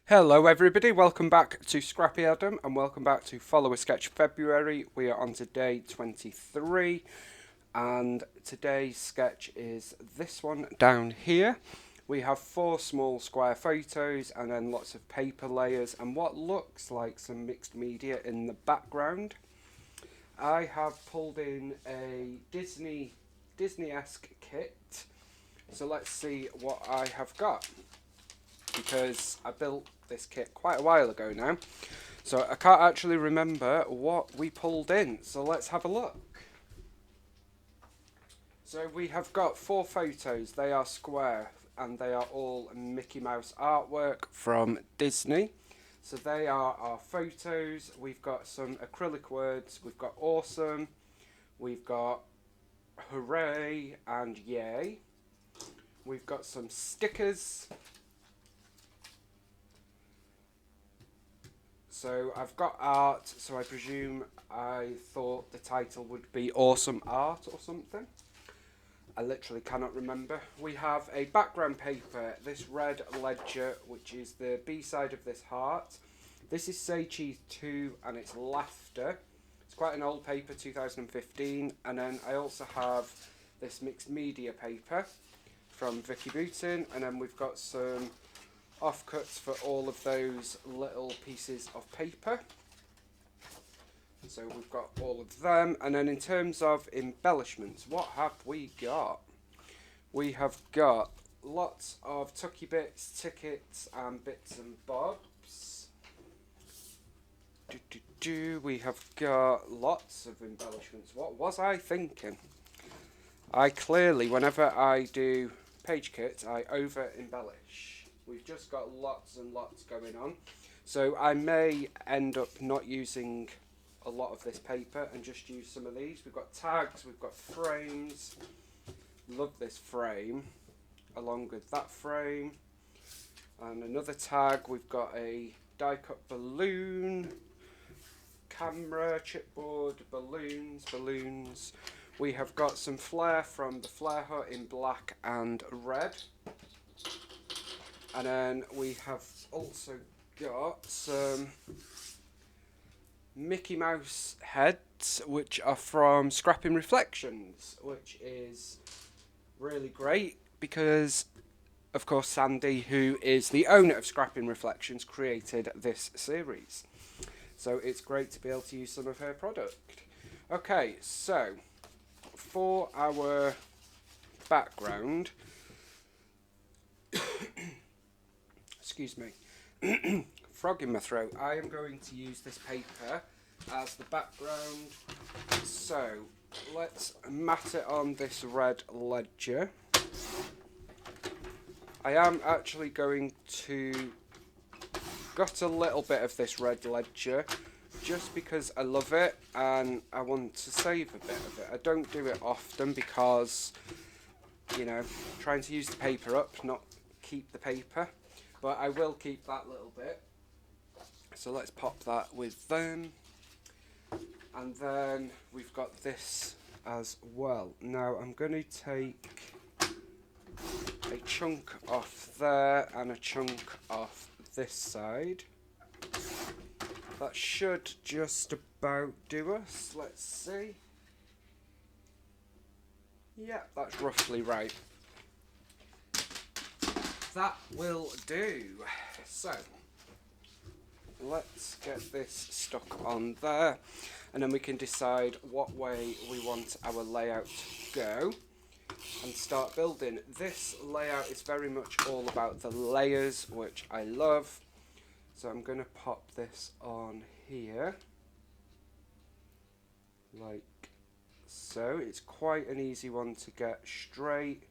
Hello everybody, welcome back to Scrappy Adam and welcome back to Follow a Sketch February. We are on to day 23 and today's sketch is this one down here. We have 4 small square photos and then lots of paper layers and what looks like some mixed media in the background. I have pulled in a Disney-esque kit, so let's see what I have got, because I built this kit quite a while ago now, so I can't actually remember what we pulled in, so let's have a look. So we have got 4 photos, they are square and they are all Mickey Mouse artwork from Disney. So they are our photos. We've got some acrylic words, we've got awesome, we've got hooray and yay, we've got some stickers. So I've got art, so I presume I thought the title would be Awesome Art or something. I literally cannot remember. We have a background paper, this red ledger, which is the B-side of this heart. This is Say Cheese 2 and it's Laughter. It's quite an old paper, 2015. And then I also have this mixed media paper from Vicky Booton. And then we've got some offcuts for all of those little pieces of paper. So we've got all of them, and then in terms of embellishments, what have we got? We have got lots of tucky bits, tickets and bits and bobs. We have got lots of embellishments. What was I thinking? I clearly, whenever I do page kits, I over embellish. We've just got lots and lots going on. So I may end up not using a lot of this paper and just use some of these. We've got tags, we've got frames. Love this frame, along with that frame. And another tag, we've got a die-cut balloon, camera, chipboard, balloons. We have got some flair from the Flair Hut in black and red. And then we have also got some Mickey Mouse heads, which are from Scrapping Reflections, which is really great because, of course, Sandy, who is the owner of Scrapping Reflections, created this series. So it's great to be able to use some of her product. Okay, so for our background, excuse me, frog in my throat, I am going to use this paper as the background. So let's mat it on this red ledger. I am actually going to gut a little bit of this red ledger just because I love it and I want to save a bit of it. I don't do it often because, you know, trying to use the paper up, not keep the paper. But I will keep that little bit. So let's pop that with them. And then we've got this as well. Now I'm going to take a chunk off there and a chunk off this side. That should just about do us. Let's see. Yeah, that's roughly right. That will do. So let's get this stuck on there and then we can decide what way we want our layout to go and start building. This layout is very much all about the layers, which I love. So I'm going to pop this on here like so. It's quite an easy one to get straight,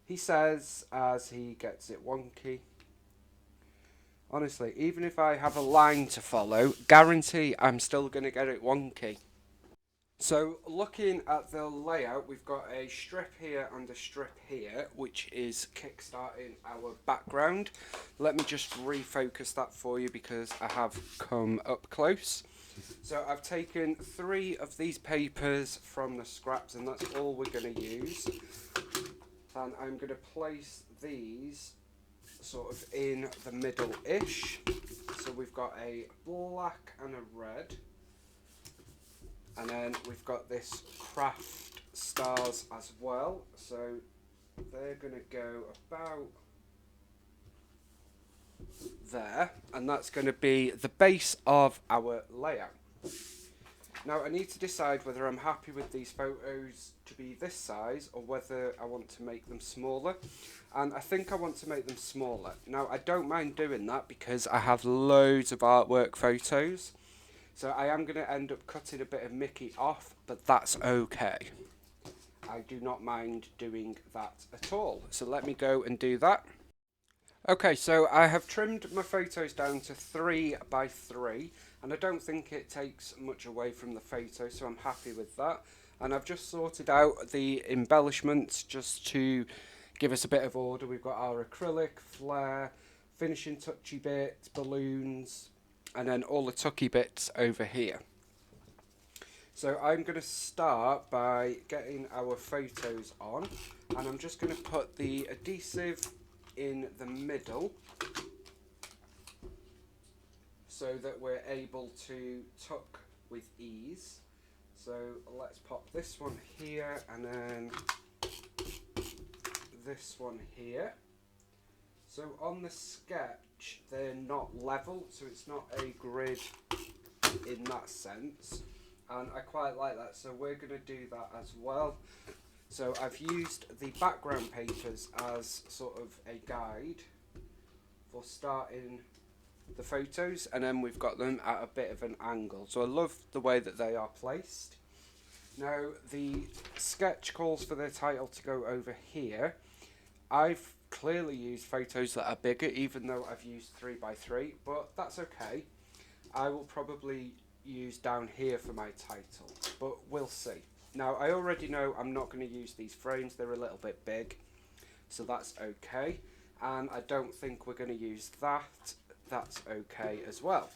he says, as he gets it wonky. Honestly, even if I have a line to follow, guarantee I'm still going to get it wonky. So looking at the layout, we've got a strip here and a strip here, which is kickstarting our background. Let me just refocus that for you because I have come up close. So I've taken 3 of these papers from the scraps and that's all we're going to use. And I'm going to place these sort of in the middle-ish. So we've got a black and a red. And then we've got this craft stars as well. So they're going to go about there. And that's going to be the base of our layout. Now I need to decide whether I'm happy with these photos to be this size or whether I want to make them smaller. And I think I want to make them smaller. Now I don't mind doing that because I have loads of artwork photos. So I am going to end up cutting a bit of Mickey off, but that's okay. I do not mind doing that at all. So let me go and do that. Okay, so I have trimmed my photos down to 3 by 3, and I don't think it takes much away from the photo, so I'm happy with that. And I've just sorted out the embellishments just to give us a bit of order. We've got our acrylic, flare, finishing touchy bits, balloons, and then all the tucky bits over here. So I'm going to start by getting our photos on, and I'm just going to put the adhesive in the middle so that we're able to tuck with ease. So let's pop this one here and then this one here. So on the sketch they're not level, so it's not a grid in that sense, and I quite like that, so we're going to do that as well. So I've used the background papers as sort of a guide for starting the photos, and then we've got them at a bit of an angle. So I love the way that they are placed. Now the sketch calls for the title to go over here. I've clearly used photos that are bigger, even though I've used 3 by 3, but that's okay. I will probably use down here for my title, but we'll see. Now I already know I'm not going to use these frames, they're a little bit big, so that's okay. And I don't think we're going to use that, that's okay as well.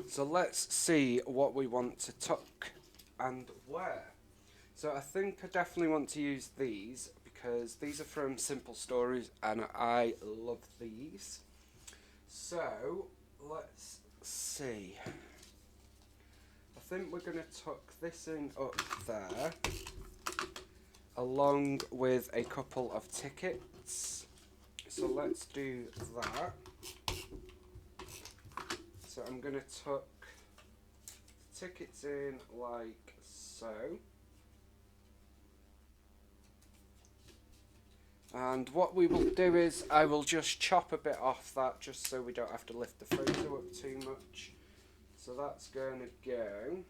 So let's see what we want to tuck and where. So I think I definitely want to use these because these are from Simple Stories and I love these. So let's see. I think we're going to tuck this in up there along with a couple of tickets. So let's do that. So I'm going to tuck tickets in like so. And what we will do is I will just chop a bit off that just so we don't have to lift the photo up too much. So that's going to go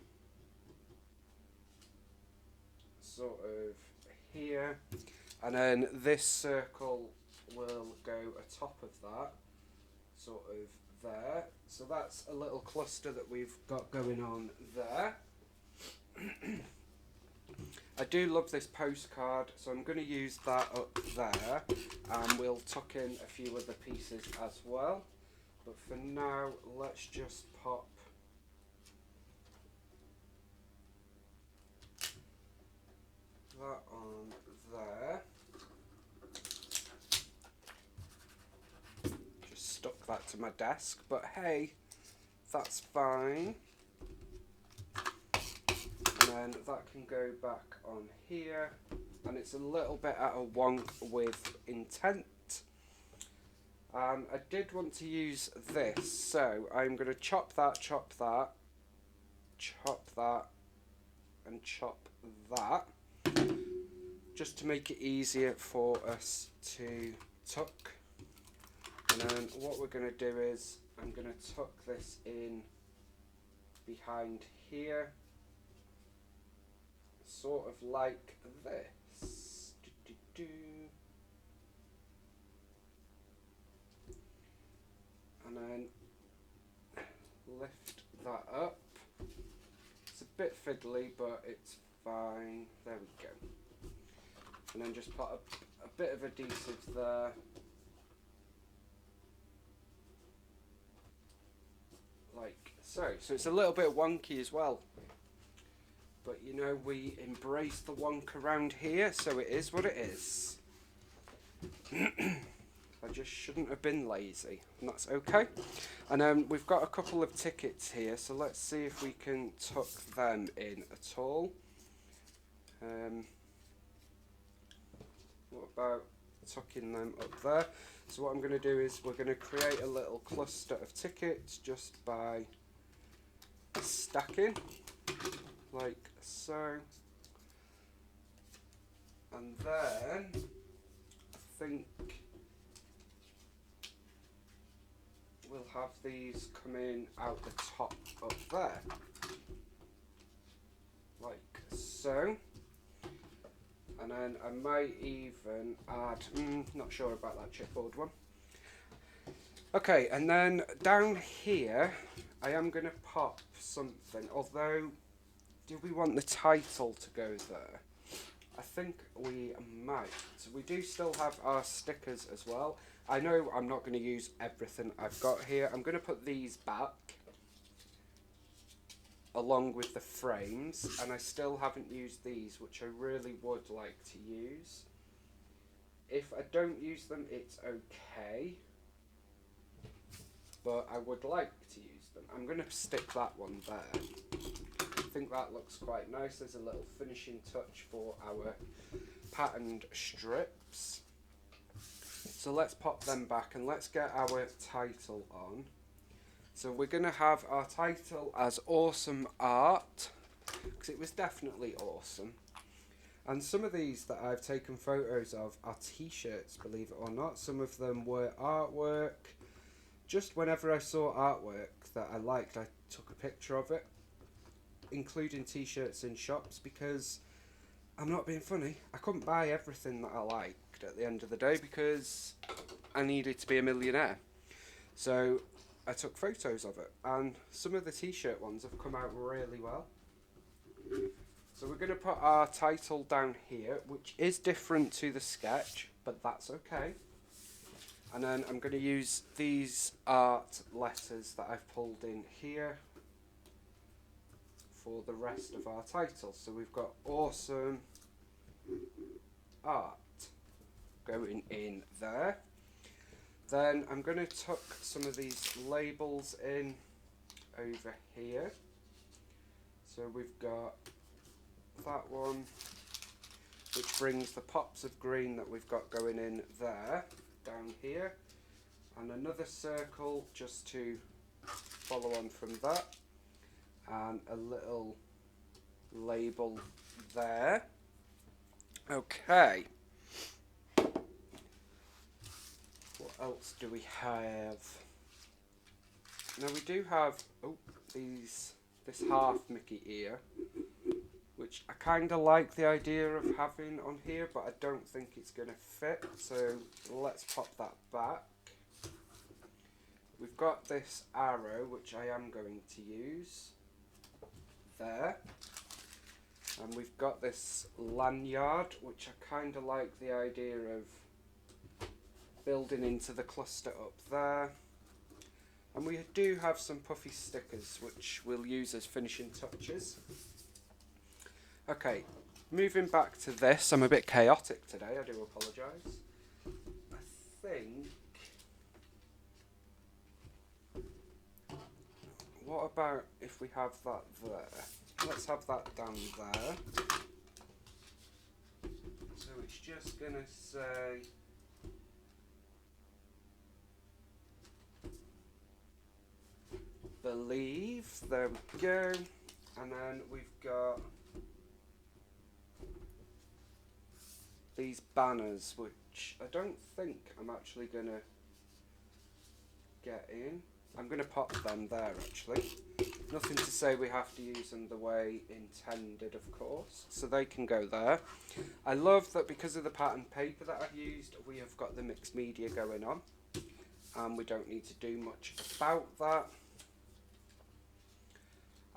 sort of here, and then this circle will go atop of that, sort of there. So that's a little cluster that we've got going on there. I do love this postcard, so I'm going to use that up there, and we'll tuck in a few other pieces as well. But for now, let's just pop that on there. Just stuck that to my desk, but hey, that's fine. And then that can go back on here, and it's a little bit at a wonk with intent. I did want to use this, so I'm going to chop that, and chop that, just to make it easier for us to tuck. And then what we're going to do is I'm going to tuck this in behind here, sort of like this. And then lift that up. It's a bit fiddly, but it's fine. There we go. And then just put a bit of adhesive there. Like so. So it's a little bit wonky as well. But you know, we embrace the wonk around here, so it is what it is. I just shouldn't have been lazy, and that's okay. And then we've got a couple of tickets here, so let's see if we can tuck them in at all. What about tucking them up there? So what I'm going to do is we're going to create a little cluster of tickets just by stacking, like so. And then I think we'll have these coming out the top up there, like so. And then I might even add, not sure about that chipboard one. Okay, and then down here, I am going to pop something, although, do we want the title to go there? I think we might. We do still have our stickers as well. I know I'm not going to use everything I've got here. I'm going to put these back along with the frames, and I still haven't used these, which I really would like to use. If I don't use them, it's okay, but I would like to use them. I'm going to stick that one there. I think that looks quite nice. There's a little finishing touch for our patterned strips. So let's pop them back and let's get our title on. So we're going to have our title as Awesome Art, because it was definitely awesome. And some of these that I've taken photos of are t-shirts, believe it or not. Some of them were artwork. Just whenever I saw artwork that I liked, I took a picture of it, including t-shirts in shops, because I'm not being funny, I couldn't buy everything that I liked at the end of the day because I needed to be a millionaire. So I took photos of it, and some of the t-shirt ones have come out really well. So we're going to put our title down here, which is different to the sketch, but that's okay. And then I'm going to use these art letters that I've pulled in here for the rest of our title. So we've got Awesome Art going in there. Then I'm going to tuck some of these labels in over here. So we've got that one, which brings the pops of green that we've got going in there, down here. And another circle just to follow on from that. And a little label there. Okay. What else do we have? Now we do have this half Mickey ear, which I kind of like the idea of having on here, but I don't think it's going to fit, so let's pop that back. We've got this arrow, which I am going to use there, and we've got this lanyard, which I kind of like the idea of building into the cluster up there. And we do have some puffy stickers which we'll use as finishing touches. Okay, moving back to this, I'm a bit chaotic today, I do apologise. I think, what about if we have that there? Let's have that down there. So it's just going to say believe, there we go. And then we've got these banners, which I don't think I'm actually going to get in. I'm going to pop them there actually. Nothing to say we have to use them the way intended, of course, so they can go there. I love that because of the pattern paper that I've used, we have got the mixed media going on, and we don't need to do much about that.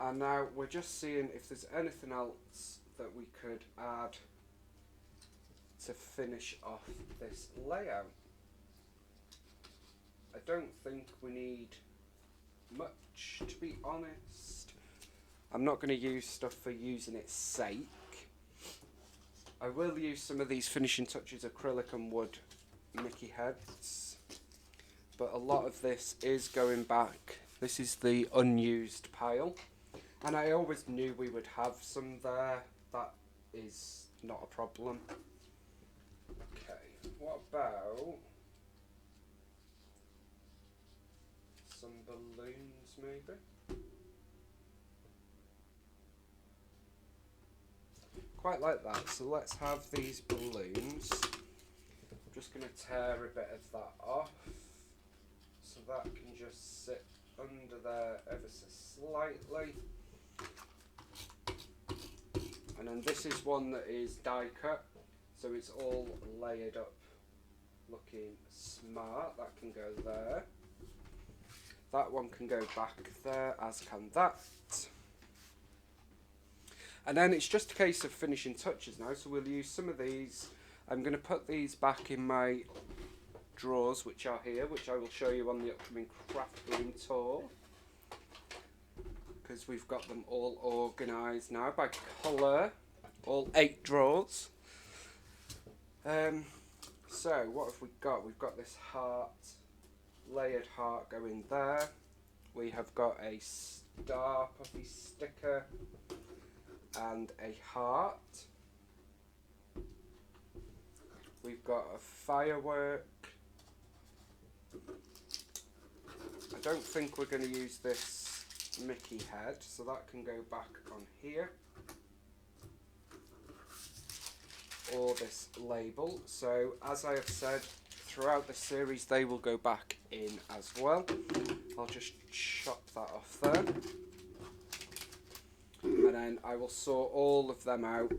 And now we're just seeing if there's anything else that we could add to finish off this layout. I don't think we need much, to be honest. I'm not going to use stuff for using its sake. I will use some of these finishing touches, acrylic and wood Mickey heads. but a lot of this is going back. This is the unused pile, and I always knew we would have some there. That is not a problem. Okay, what about some balloons maybe? Quite like that, so let's have these balloons. I'm just going to tear a bit of that off, so that can just sit under there ever so slightly. And then this is one that is die cut, so it's all layered up looking smart. That can go there. That one can go back there, as can that. And then it's just a case of finishing touches now, so we'll use some of these. I'm going to put these back in my drawers, which are here, which I will show you on the upcoming craft room tour, because we've got them all organised now by colour, all 8 drawers. So what have we got? We've got this heart, layered heart going there. We have got a star puffy sticker and a heart. We've got a firework. I don't think we're going to use this Mickey head, so that can go back on here. Or this label. So as I have said, throughout the series they will go back in as well. I'll just chop that off there. And then I will sort all of them out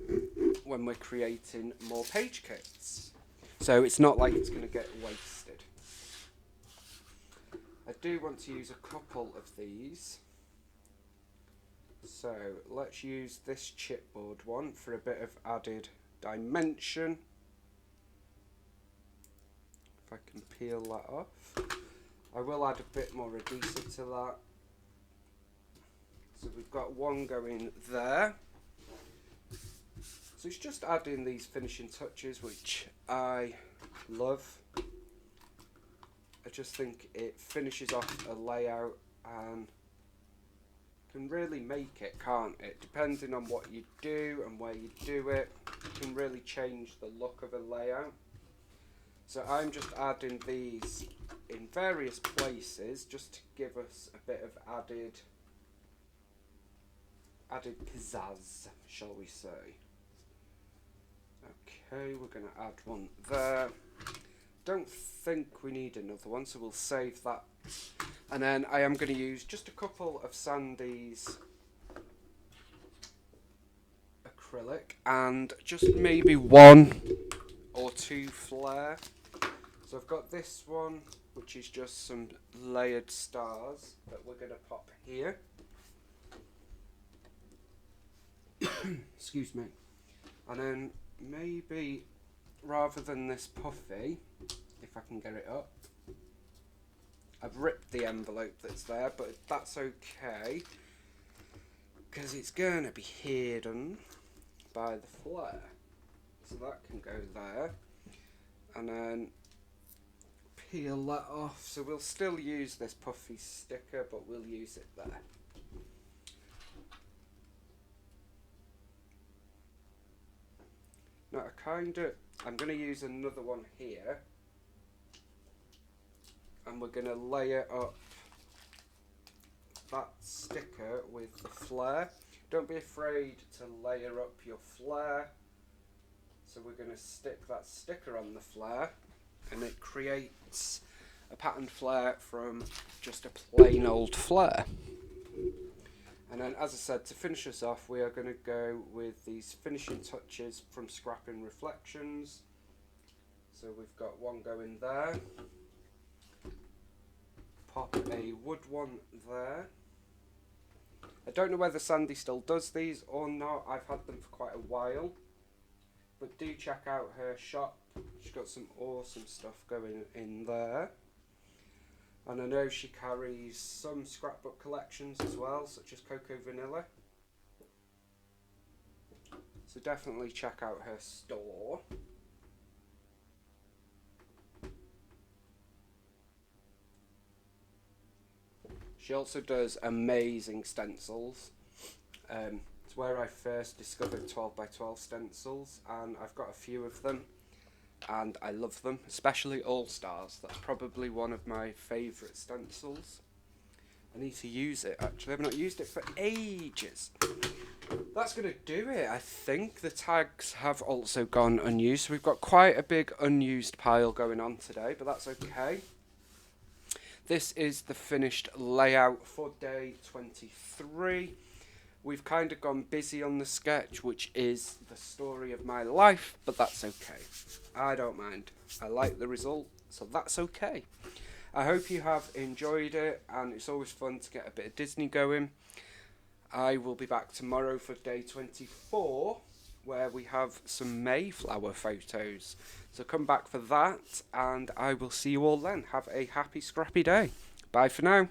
when we're creating more page kits. So it's not like it's going to get wasted. I do want to use a couple of these. So let's use this chipboard one for a bit of added dimension. If I can peel that off. I will add a bit more adhesive to that. So we've got one going there. So it's just adding these finishing touches, which I love. I just think it finishes off a layout and can really make it, can't it? Depending on what you do and where you do it, it can really change the look of a layout. So I'm just adding these in various places just to give us a bit of added pizzazz, shall we say. Okay, we're going to add one there. Don't think we need another one, so we'll save that. And then I am going to use just a couple of Sandie's acrylic and just maybe 1 or 2 flare. So I've got this one, which is just some layered stars that we're going to pop here. Excuse me. And then maybe, rather than this puffy, if I can get it up, I've ripped the envelope that's there, but that's okay because it's going to be hidden by the flare. So that can go there. And then peel that off. So we'll still use this puffy sticker, but we'll use it there. Now I'm going to use another one here, and we're going to layer up that sticker with the flare. Don't be afraid to layer up your flare. So we're going to stick that sticker on the flare, and it creates a patterned flare from just a plain old flare. And then, as I said, to finish us off, we are going to go with these finishing touches from Scrapping Reflections. So we've got one going there. Pop a wood one there. I don't know whether Sandie still does these or not. I've had them for quite a while. But do check out her shop. She's got some awesome stuff going in there. And I know she carries some scrapbook collections as well, such as Cocoa Vanilla. So definitely check out her store. She also does amazing stencils. It's where I first discovered 12 by 12 stencils, and I've got a few of them, and I love them, especially All Stars. That's probably one of my favourite stencils. I need to use it, actually. I've not used it for ages. That's going to do it. I think the tags have also gone unused. So we've got quite a big unused pile going on today, but that's okay. This is the finished layout for day 23. We've kind of gone busy on the sketch, which is the story of my life, but that's okay. I don't mind. I like the result, so that's okay. I hope you have enjoyed it, and it's always fun to get a bit of Disney going. I will be back tomorrow for day 24, where we have some Mayflower photos. So come back for that, and I will see you all then. Have a happy, scrappy day. Bye for now.